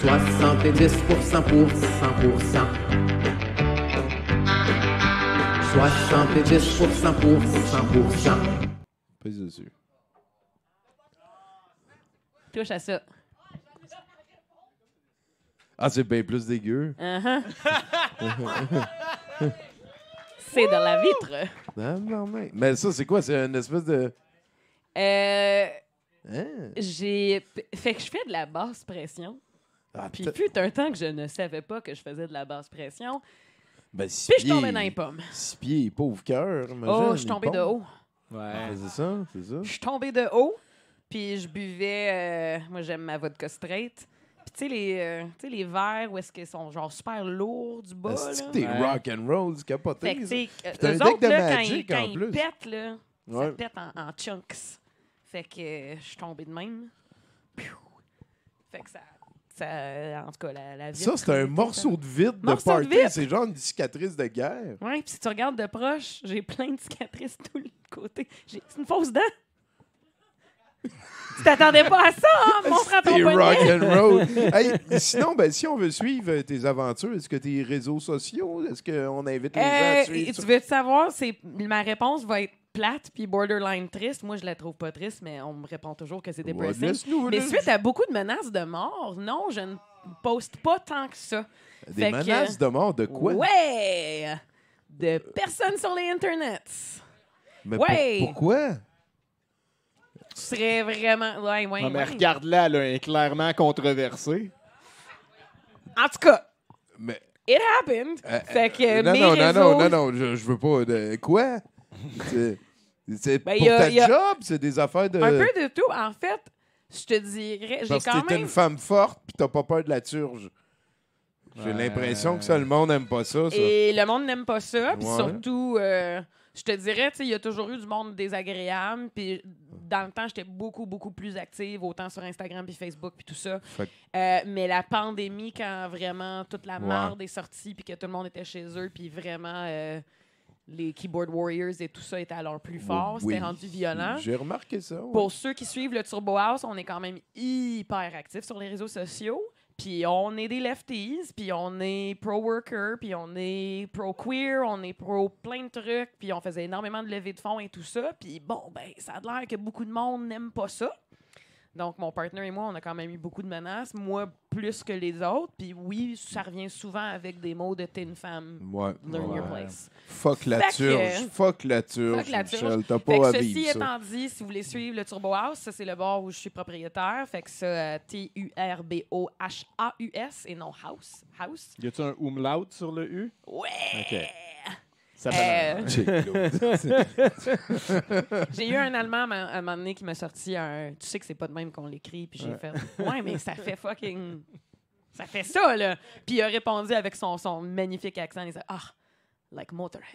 70% pour 100%. 70% pour 100%. Pèse dessus. Touche à ça. Ah, c'est bien plus dégueu. C'est dans la vitre. Non. Mais ça, c'est quoi? C'est une espèce de... Fait Hein? que je fais de la basse pression. Ah, Puis fut un temps que je ne savais pas que je faisais de la basse pression. Ben, 6 Puis je pieds. tombais dans les pommes. 6 pieds, pauvre cœur. Oh, je suis tombée de haut. Ouais. C'est ça. Je suis tombée de haut. Puis je buvais... moi, j'aime ma vodka straight. Puis tu sais, les verres où est-ce qu'ils sont genre super lourds du bas, Est-ce là. que t'es rock and roll, c'est capoté? Fait que, tu sais, t'as un eux deck autres, de là, Magic, quand en ils plus. pètent, là, Ouais. ça pète en chunks. Fait que je suis tombée de même. Piou. Fait que ça en tout cas, la vitre... Ça, c'est un morceau de vide de Morceau de party. vitre. C'est genre une cicatrice de guerre. Oui, puis si tu regardes de proche, j'ai plein de cicatrices tout le côté. C'est une fausse dent. Tu t'attendais pas à ça, hein? Montre à ton T'es rock poignet. and roll. Hey, sinon, ben, si on veut suivre tes aventures, est-ce que tes réseaux sociaux, est-ce qu'on invite les gens à suivre Tu ça? veux savoir, ma réponse va être plate puis borderline triste. Moi, je la trouve pas triste, mais on me répond toujours que c'est Ouais, dépressif. laisse-nous, Mais laisse- suite à beaucoup de menaces de mort, non, je ne poste pas tant que ça. Des Fait que- menaces de mort de quoi? Ouais! De personnes sur les internets. Mais Ouais. pourquoi? Tu serais vraiment... Ouais. Non, mais regarde-la, là, elle est clairement controversée. En tout cas, Mais, it happened. Fait que mes non, réseaux... je veux pas de... Quoi? C'est Ben, pour ta job? C'est des affaires de... Un peu de tout. En fait, je te dirais... J'ai Parce que quand t'es même... une femme forte pis t'as pas peur de la turge. J'ai l'impression que ça, le monde aime pas ça. Et le monde n'aime pas ça. Puis Ouais. surtout, je te dirais, tu sais, il y a toujours eu du monde désagréable. Puis dans le temps, j'étais beaucoup, beaucoup plus active, autant sur Instagram puis Facebook puis tout ça. Fait Mais la pandémie, quand vraiment toute la Ouais. merde est sortie puis que tout le monde était chez eux, puis vraiment les keyboard warriors et tout ça étaient à leur plus fort, Oui. c'était rendu violent. J'ai remarqué ça. ouais. Pour ceux qui suivent le Turbo House, on est quand même hyper actifs sur les réseaux sociaux. Puis on est des lefties, puis on est pro-worker, puis on est pro-queer, on est pro plein de trucs, puis on faisait énormément de levées de fonds et tout ça. Puis bon, ben ça a l'air que beaucoup de monde n'aime pas ça. Donc mon partner et moi, on a quand même eu beaucoup de menaces, moi plus que les autres. Puis oui, ça revient souvent avec des mots de « t'es une femme, Ouais. learn your Ouais. place ». Fuck la Fait que- turge. Fuck la turge, Fuck la turge. Michel. T'as Fait pas à que ceci vivre ça. étant dit, si vous voulez suivre le Turbo House, ça c'est le bar où je suis propriétaire. Fait que ça, TURBOHAUS et non House. House. Y a-tu un umlaut sur le U? Ouais! OK. Ça fait J'ai eu un Allemand à un moment donné qui m'a sorti un. Tu sais que c'est pas de même qu'on l'écrit, puis j'ai fait. Ouais, mais ça fait fucking. Ça fait ça, là! Puis il a répondu avec son magnifique accent. Il disait ah, like Motorhead.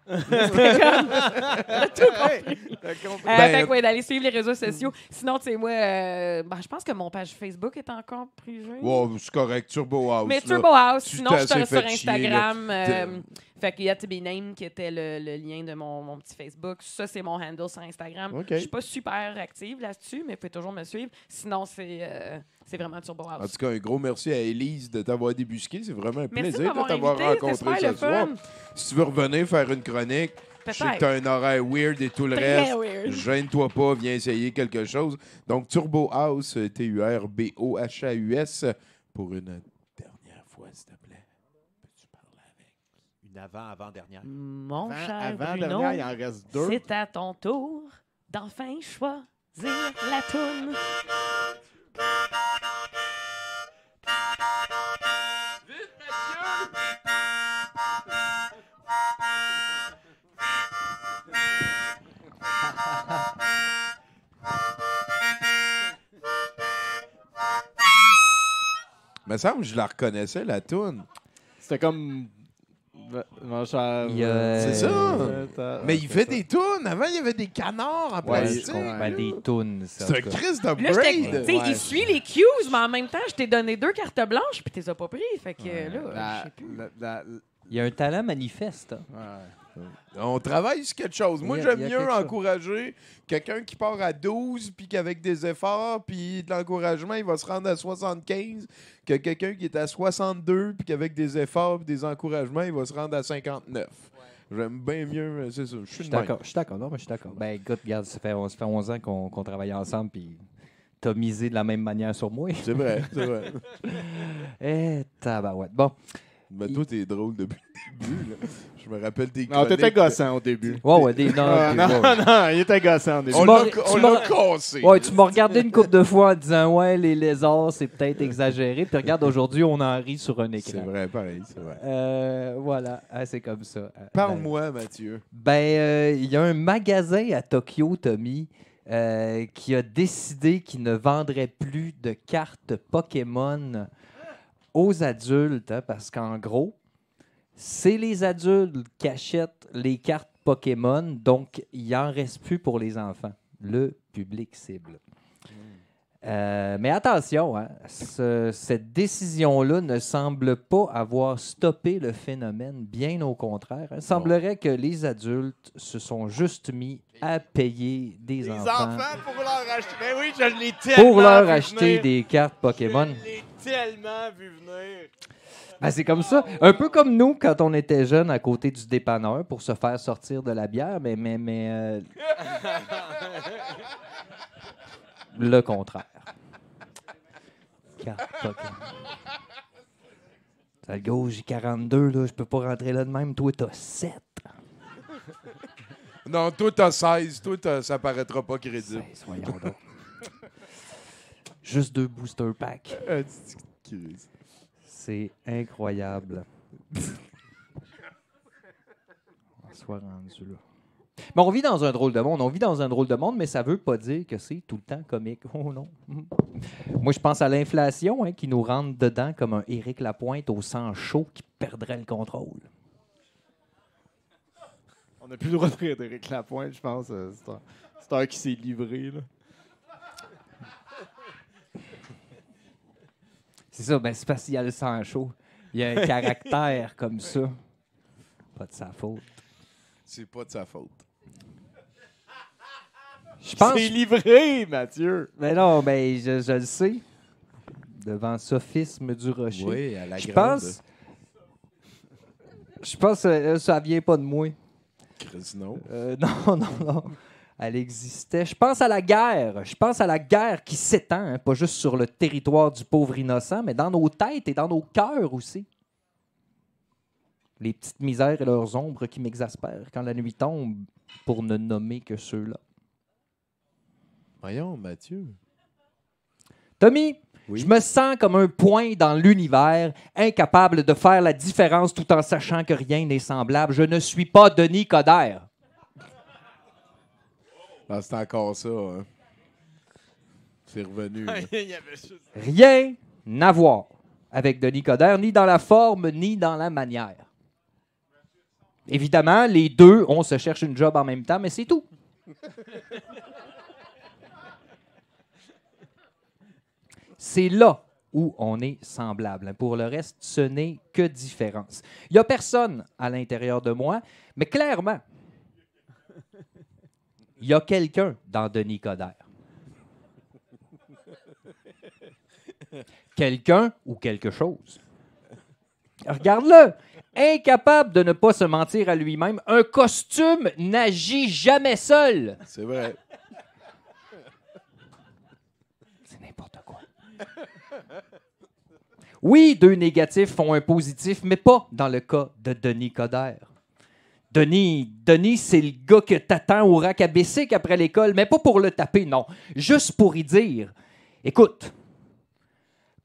C'était comme. T'as tout compris. Fait que, ouais, d'aller suivre les réseaux sociaux. Sinon, tu sais, moi, je pense que mon page Facebook est encore privée. Ouais, c'est correct. Turbo House. Mais là. Turbo House, Tu sinon t'es je suis assez sur fait chier, Instagram. là. Fait qu'il y a To Be Named qui était le lien de mon petit Facebook. Ça, c'est mon handle sur Instagram. OK. Je suis pas super active là-dessus, mais vous pouvez toujours me suivre. Sinon, c'est vraiment Turbo En House. tout cas, un gros merci à Élise de t'avoir débusqué. C'est vraiment un Merci de plaisir de m'avoir t'avoir invité, c'était rencontré super ce le soir. fun. Si tu veux revenir faire une chronique, je sais que Peut-être. tu as un horaire weird et tout le Très reste. weird. Gêne-toi pas, viens essayer quelque chose. Donc, Turbo House, TURBOHAUS, pour une dernière fois, s'il te plaît. Peux-tu parler avec? Une avant-dernière. Mon cher Avant Bruno, dernière, il en reste deux. c'est à ton tour d'enfin choisir la toune. Me semble que je la reconnaissais, la toune. C'était comme... Mon cher... Il y a- C'est ça. Mais il fait ça. des tounes. Avant, il y avait des canards en Ouais, plastique. Ben, des tunes, ça. C'est un en tout cas. Christ Là, j'étais- d'upgrade. tu sais, il suit les cues, mais en même temps, je t'ai donné 2 cartes blanches, puis tu les as pas pris. Fait que là, je sais plus. Il y a un talent manifeste. Hein. Ouais. On travaille sur quelque chose. Moi, Il y a j'aime mieux quelque chose. encourager quelqu'un qui part à 12 puis qu'avec des efforts puis de l'encouragement, il va se rendre à 75 que quelqu'un qui est à 62 puis qu'avec des efforts et des encouragements, il va se rendre à 59. J'aime bien mieux, c'est ça. Je suis de même. Je suis d'accord. Non, mais je suis d'accord. Ben, écoute, regarde, ça fait 11 ans qu'on travaille ensemble, puis t'as misé de la même manière sur moi. C'est vrai, c'est vrai. Eh, tabarouette. Bon. Mais toi, t'es drôle depuis le début. Là. Je me rappelle tes Non, t'étais chroniques. gossant au début. Ouais, non, Ah, non, non, il était gossant au début. On m'as- l'a tu on m'as- l'a cassé. Ouais, tu m'as regardé une couple de fois en disant, ouais, les lézards, c'est peut-être exagéré. Puis regarde, aujourd'hui, on en rit sur un écran. C'est vrai, pareil, c'est vrai. Voilà, ah, c'est comme ça. Parle-moi, Mathieu. Il y a un magasin à Tokyo, Tommy, qui a décidé qu'il ne vendrait plus de cartes Pokémon aux adultes, hein, parce qu'en gros, c'est les adultes qui achètent les cartes Pokémon, donc il n'en reste plus pour les enfants, le public cible. Mais attention, hein, cette décision-là ne semble pas avoir stoppé le phénomène, bien au contraire. Il semblerait que les adultes se sont juste mis à payer des enfants pour leur acheter. Ben oui, je l'ai tellement pour leur vu acheter venir. des cartes Pokémon. Je l'ai tellement vu venir. Ben, c'est comme ça. Un peu comme nous, quand on était jeunes à côté du dépanneur pour se faire sortir de la bière, mais le contraire. Carte Pokémon. Ça, le gars, j'ai 42, là, je peux pas rentrer là de même. Toi, t'as 7. Non, toi, t'as 16. Toi, ça paraîtra pas crédible. Soyons donc. Juste 2 booster packs. C'est incroyable. On soit rendu là. Mais on vit dans un drôle de monde. On vit dans un drôle de monde, mais ça veut pas dire que c'est tout le temps comique. Oh non. Moi, je pense à l'inflation, hein, qui nous rentre dedans comme un Éric Lapointe au sang chaud qui perdrait le contrôle. On n'a plus le droit de rire d'Éric Lapointe, je pense. C'est un qui s'est livré. Là. C'est ça, ben c'est parce qu'il y a le sang chaud. Il y a un caractère comme ça. Pas de sa faute. C'est pas de sa faute. Je pense. C'est livré, Mathieu. Mais non, ben je le sais. Devant sophisme du rocher. Oui, à la Je grande. pense que ça vient pas de moi. Chris, non. Non. Elle existait. Je pense à la guerre. Je pense à la guerre qui s'étend, hein, pas juste sur le territoire du pauvre innocent, mais dans nos têtes et dans nos cœurs aussi. Les petites misères et leurs ombres qui m'exaspèrent quand la nuit tombe, pour ne nommer que ceux-là. Voyons, Mathieu. Tommy, Oui? je me sens comme un point dans l'univers, incapable de faire la différence tout en sachant que rien n'est semblable. Je ne suis pas Denis Coderre. Ah, c'est encore ça. Hein. C'est revenu. là. Il y avait juste... Rien à voir avec Denis Coderre, ni dans la forme, ni dans la manière. Évidemment, les deux, on se cherche une job en même temps, mais c'est tout. C'est là où on est semblable. Pour le reste, ce n'est que différence. Il n'y a personne à l'intérieur de moi, mais clairement, il y a quelqu'un dans Denis Coderre. Quelqu'un ou quelque chose. Regarde-le, incapable de ne pas se mentir à lui-même, un costume n'agit jamais seul. C'est vrai. C'est n'importe quoi. Oui, 2 négatifs font un positif, mais pas dans le cas de Denis Coderre. Denis, c'est le gars que t'attends au rack à Bessic après l'école, mais pas pour le taper, non. Juste pour y dire, écoute,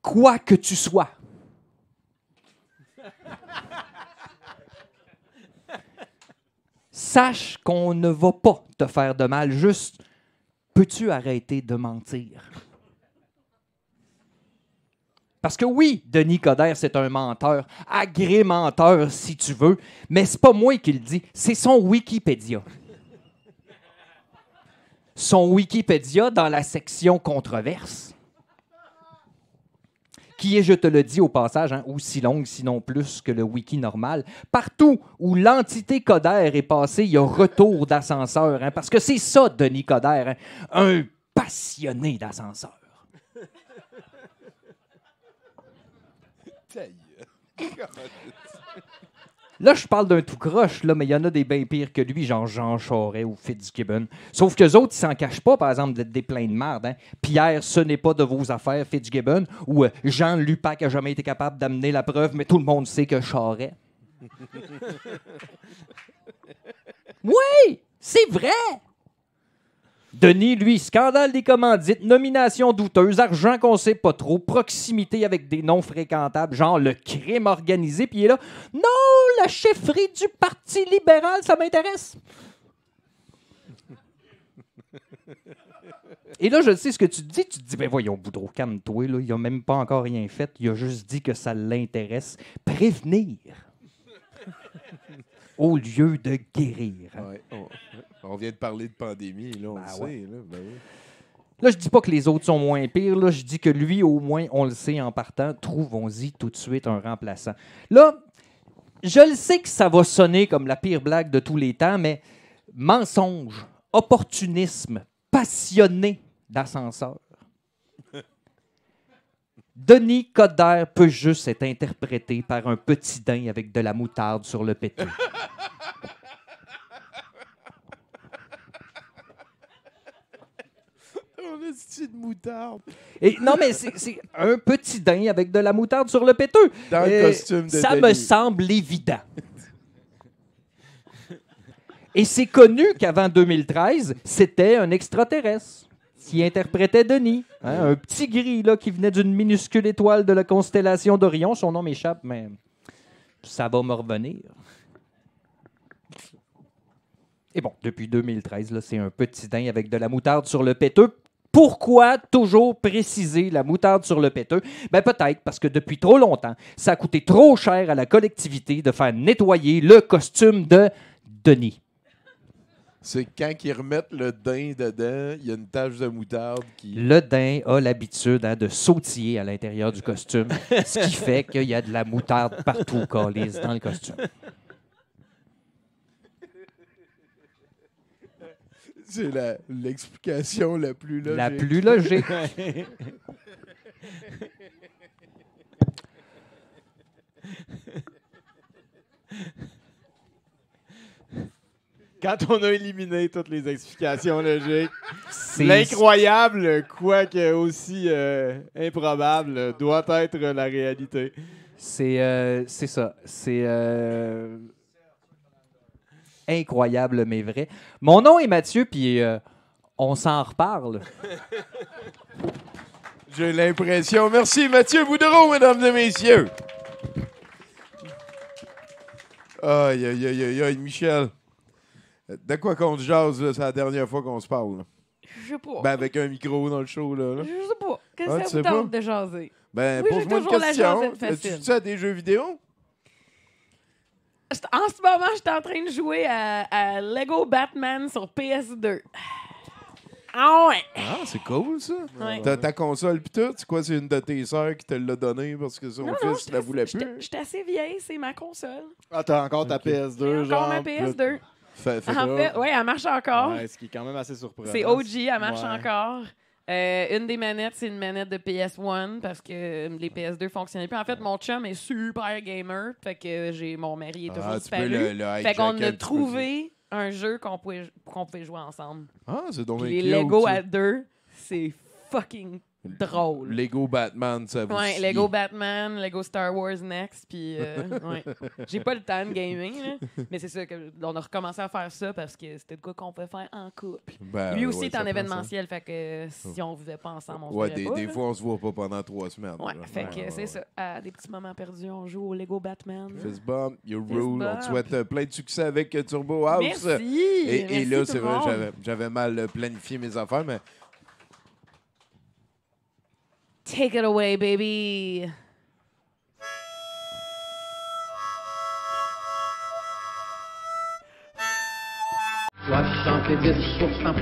quoi que tu sois, sache qu'on ne va pas te faire de mal. Juste, peux-tu arrêter de mentir? Parce que oui, Denis Coderre, c'est un menteur, agrémenteur si tu veux, mais c'est pas moi qui le dis, c'est son Wikipédia. Son Wikipédia dans la section controverse, qui est, je te le dis au passage, hein, aussi longue, sinon plus que le wiki normal. Partout où l'entité Coderre est passée, il y a retour d'ascenseur, hein, parce que c'est ça, Denis Coderre, hein, un passionné d'ascenseur. Là, je parle d'un tout croche, là, mais il y en a des bien pires que lui, genre Jean Charest ou Fitzgibbon. Sauf qu'eux autres, ils s'en cachent pas, par exemple, d'être des pleins de merde. Hein. Pierre, ce n'est pas de vos affaires, Fitzgibbon. Ou Jean Lupac a jamais été capable d'amener la preuve, mais tout le monde sait que Charest. Oui, c'est vrai! Denis, lui, scandale des commandites, nomination douteuse, argent qu'on sait pas trop, proximité avec des noms fréquentables, genre le crime organisé, puis il est là. Non, la chefferie du Parti libéral, ça m'intéresse. Et là, je sais ce que tu te dis. Tu te dis, ben voyons, Boudreau, calme-toi, là, il a même pas encore rien fait. Il a juste dit que ça l'intéresse. Prévenir. Au lieu de guérir. Ouais, on vient de parler de pandémie, là, on Ben le sait. ouais. Là, ben oui. Là, je dis pas que les autres sont moins pires. Là, je dis que lui, au moins, on le sait en partant. Trouvons-y tout de suite un remplaçant. Là, je le sais que ça va sonner comme la pire blague de tous les temps, mais mensonge, opportunisme, passionné d'ascenseur. Denis Coderre peut juste être interprété par un petit daim avec de la moutarde sur le péteux. On a ce de moutarde. Et, non, mais c'est un petit daim avec de la moutarde sur le péteux. Dans le costume de ça Denis. me semble évident. Et c'est connu qu'avant 2013, c'était un extraterrestre qui interprétait Denis. Hein, un petit gris là, qui venait d'une minuscule étoile de la constellation d'Orion. Son nom m'échappe, mais ça va me revenir. Et bon, depuis 2013, là, c'est un petit daim avec de la moutarde sur le péteux. Pourquoi toujours préciser la moutarde sur le péteux? Ben peut-être parce que depuis trop longtemps, ça a coûté trop cher à la collectivité de faire nettoyer le costume de Denis. C'est quand ils remettent le daim dedans, il y a une tache de moutarde qui... Le daim a l'habitude de sautiller à l'intérieur du costume, ce qui fait qu'il y a de la moutarde partout, câlisse, dans le costume. C'est l'explication la plus logique. La plus logique. Quand on a éliminé toutes les explications logiques, C'est l'incroyable, quoique aussi improbable, doit être la réalité. c'est ça. C'est incroyable, mais vrai. Mon nom est Mathieu, puis on s'en reparle. J'ai l'impression. Merci Mathieu Boudreau, mesdames et messieurs. Aïe, aïe, aïe, aïe, aïe, Michel. De quoi qu'on se jase, là, c'est la dernière fois qu'on se parle. Là. Je sais pas. Ben, avec un micro dans le show, là. Je sais pas. Qu'est-ce Ah, que tu ça sais vous tente de jaser? Ben, Oui, j'ai pose-moi une toujours la question. jasette facile. Tu sais à des jeux vidéo? En ce moment, je suis en train de jouer à Lego Batman sur PS2. Ah ouais! Ah, c'est cool, ça. Ouais. T'as ta console pis tout? C'est quoi, c'est une de tes sœurs qui te l'a donnée parce que son fils la voulait plus? Je suis assez vieille, c'est ma console. Ah, t'as encore ta PS2, J'ai genre. encore ma PS2. Fait En fait, oui, elle marche encore. Ouais, ce qui est quand même assez surprenant. C'est OG, elle marche Ouais. encore. Une des manettes, c'est une manette de PS1 parce que les PS2 fonctionnaient plus. En fait, mon chum est super gamer, fait que mon mari est toujours tu peux disparu. le Fait qu'on hijacker un a petit peu. trouvé un jeu qu'on pouvait jouer ensemble. Ah, c'est donc Puis les cute, Lego ça. à deux, c'est fucking drôle. Lego Batman, ça vous Ouais, suit. Lego Batman, Lego Star Wars Next, puis ouais. J'ai pas le temps de gaming, là, mais c'est ça que on a recommencé à faire ça parce que c'était de quoi qu'on pouvait faire en couple. Ben, Lui ouais, aussi est ça en prend événementiel, fait que si on vivait pas ensemble, on ça. se Ouais, verrait des, pas. des là. fois, on se voit pas pendant 3 semaines. Ouais, là. fait que Ouais, c'est ouais. ça. À des petits moments perdus, on joue au Lego Batman. Fist bump, you Fist rule. On bump. te souhaite plein de succès avec Turbo House. Merci! Et Merci là, tout c'est le vrai, monde. j'avais mal planifié mes affaires, mais Take it away, baby! Soixante-dix pour cent,